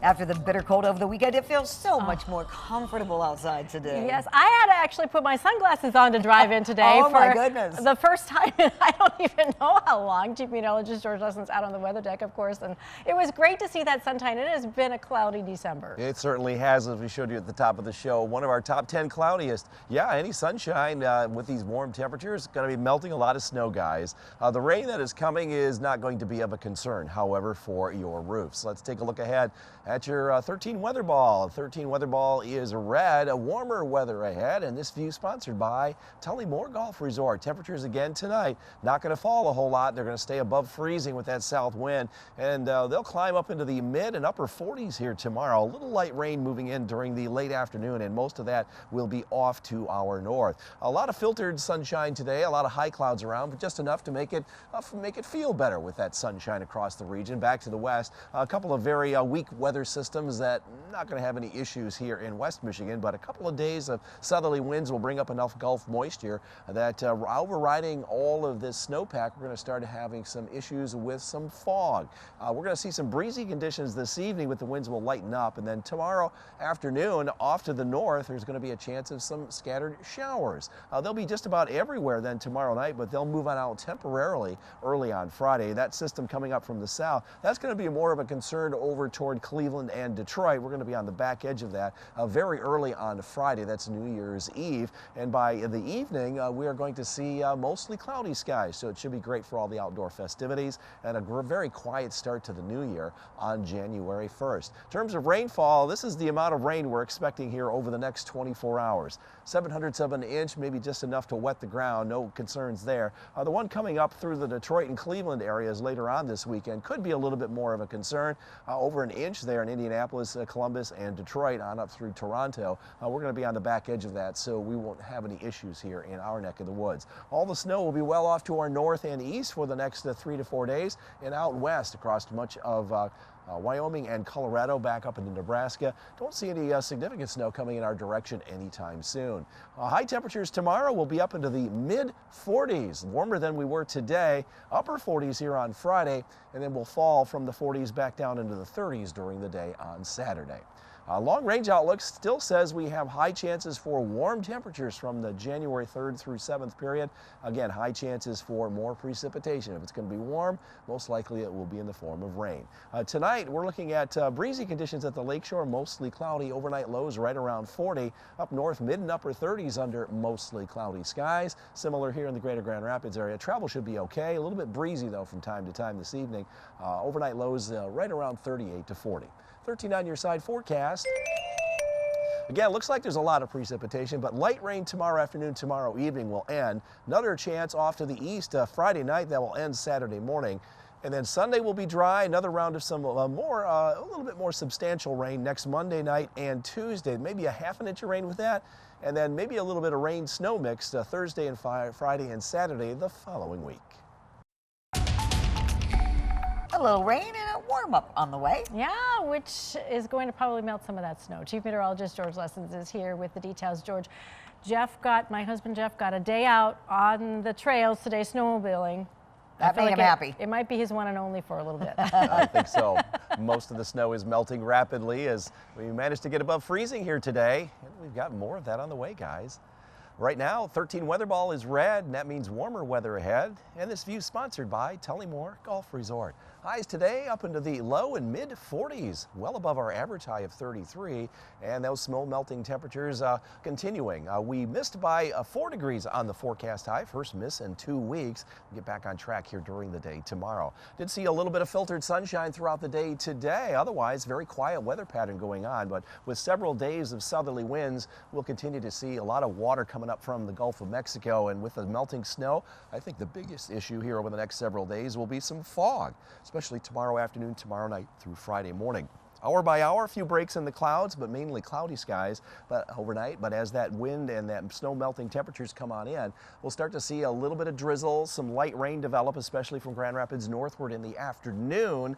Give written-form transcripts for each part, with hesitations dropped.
After the bitter cold over the weekend, it feels so much more comfortable outside today. Yes, I had to actually put my sunglasses on to drive in today. Oh, for my goodness. The first time in I don't even know how long. Chief Meteorologist George Lesson's out on the weather deck, of course, and it was great to see that sunshine. It has been a cloudy December. It certainly has, as we showed you at the top of the show. One of our top 10 cloudiest. Yeah, any sunshine with these warm temperatures, going to be melting a lot of snow, guys. The rain that is coming is not going to be of a concern, however, for your roofs. Let's take a look ahead at your 13 weather ball. 13 weather ball is red, a warmer weather ahead, and this view sponsored by Tullymore Golf Resort. Temperatures again tonight, not going to fall a whole lot. They're going to stay above freezing with that south wind, and they'll climb up into the mid and upper 40s here tomorrow. A little light rain moving in during the late afternoon, and most of that will be off to our north. A lot of filtered sunshine today, a lot of high clouds around, but just enough to make it feel better with that sunshine across the region. Back to the west, a couple of very weak weather systems that not going to have any issues here in West Michigan, but a couple of days of southerly winds will bring up enough Gulf moisture that overriding all of this snowpack, we're going to start having some issues with some fog. We're going to see some breezy conditions this evening with the winds will lighten up, and then tomorrow afternoon off to the north there's going to be a chance of some scattered showers. They'll be just about everywhere then tomorrow night, but they'll move on out temporarily early on Friday. That system coming up from the south, that's going to be more of a concern over toward Cleveland and Detroit. We're going to be on the back edge of that very early on Friday. That's New Year's Eve, and by the evening we are going to see mostly cloudy skies, so it should be great for all the outdoor festivities and a very quiet start to the new year on January 1st. In terms of rainfall, this is the amount of rain we're expecting here over the next 24 hours. 700 of an inch, maybe just enough to wet the ground, no concerns there. The one coming up through the Detroit and Cleveland areas later on this weekend could be a little bit more of a concern. Over an inch there in Indianapolis, Columbus, and Detroit on up through Toronto. We're going to be on the back edge of that, so we won't have any issues here in our neck of the woods. All the snow will be well off to our north and east for the next 3 to 4 days, and out west across much of Wyoming and Colorado, back up into Nebraska. Don't see any significant snow coming in our direction anytime soon. High temperatures tomorrow will be up into the mid 40s, warmer than we were today. Upper 40s here on Friday, and then we'll fall from the 40s back down into the 30s during the day on Saturday. Long-range outlook still says we have high chances for warm temperatures from the January 3rd through 7th period. Again, high chances for more precipitation. If it's going to be warm, most likely it will be in the form of rain. Tonight, we're looking at breezy conditions at the lakeshore, mostly cloudy. Overnight lows right around 40. Up north, mid and upper 30s under mostly cloudy skies. Similar here in the greater Grand Rapids area. Travel should be okay. A little bit breezy, though, from time to time this evening. Overnight lows right around 38 to 40. 13 on your side forecast. Again, looks like there's a lot of precipitation, but light rain tomorrow afternoon, tomorrow evening will end. Another chance off to the east Friday night that will end Saturday morning. And then Sunday will be dry. Another round of some a little bit more substantial rain next Monday night and Tuesday. Maybe a half an inch of rain with that. And then maybe a little bit of rain snow mix Thursday and Friday and Saturday the following week. A little rain and a warm-up on the way. Yeah, which is going to probably melt some of that snow. Chief Meteorologist George Lessons is here with the details. George, my husband Jeff got a day out on the trails today snowmobiling. That made him happy. It might be his one and only for a little bit. I think so. Most of the snow is melting rapidly as we managed to get above freezing here today. And we've got more of that on the way, guys. Right now, 13 weather ball is red, and that means warmer weather ahead. And this view sponsored by Tullymore Golf Resort. Highs today up into the low and mid 40s, well above our average high of 33, and those snow melting temperatures continuing. We missed by 4 degrees on the forecast high, first miss in 2 weeks. We'll get back on track here during the day tomorrow. Did see a little bit of filtered sunshine throughout the day today. Otherwise, very quiet weather pattern going on, but with several days of southerly winds, we'll continue to see a lot of water coming up from the Gulf of Mexico, and with the melting snow, I think the biggest issue here over the next several days will be some fog, especially tomorrow afternoon, tomorrow night through Friday morning. Hour by hour, a few breaks in the clouds, but mainly cloudy skies overnight. But as that wind and that snow melting temperatures come on in, we'll start to see a little bit of drizzle, some light rain develop, especially from Grand Rapids northward in the afternoon.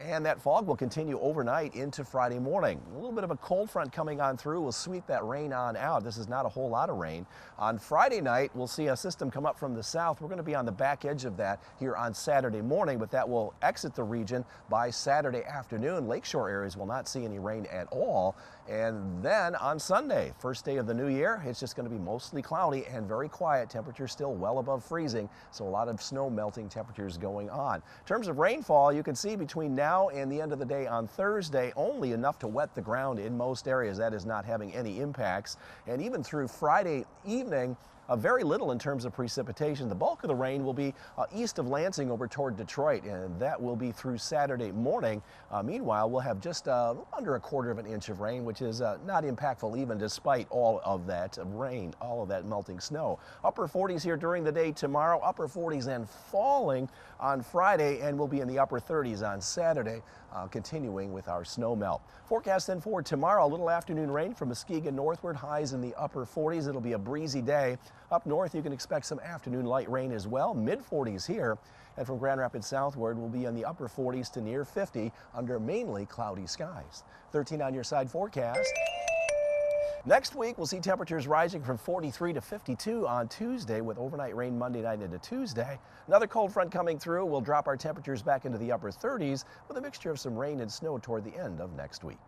And that fog will continue overnight into Friday morning. A little bit of a cold front coming on through will sweep that rain on out. This is not a whole lot of rain. On Friday night, we'll see a system come up from the south. We're going to be on the back edge of that here on Saturday morning, but that will exit the region by Saturday afternoon. Lakeshore areas will not see any rain at all. And then on Sunday, first day of the new year, it's just going to be mostly cloudy and very quiet. Temperatures still well above freezing, so a lot of snow melting temperatures going on. In terms of rainfall, you can see between now and the end of the day on Thursday, only enough to wet the ground in most areas. That is not having any impacts. And even through Friday evening, very little in terms of precipitation. The bulk of the rain will be east of Lansing over toward Detroit, and that will be through Saturday morning. Meanwhile, we'll have just under a quarter of an inch of rain, which is not impactful even despite all of that rain, all of that melting snow. Upper 40s here during the day tomorrow, upper 40s and falling on Friday, and we'll be in the upper 30s on Saturday, continuing with our snow melt. Forecast then for tomorrow, a little afternoon rain from Muskegon northward, highs in the upper 40s. It'll be a breezy day. Up north, you can expect some afternoon light rain as well, mid-40s here. And from Grand Rapids southward, we'll be in the upper 40s to near 50 under mainly cloudy skies. 13 on your side forecast. Next week, we'll see temperatures rising from 43 to 52 on Tuesday with overnight rain Monday night into Tuesday. Another cold front coming through will drop our temperatures back into the upper 30s with a mixture of some rain and snow toward the end of next week.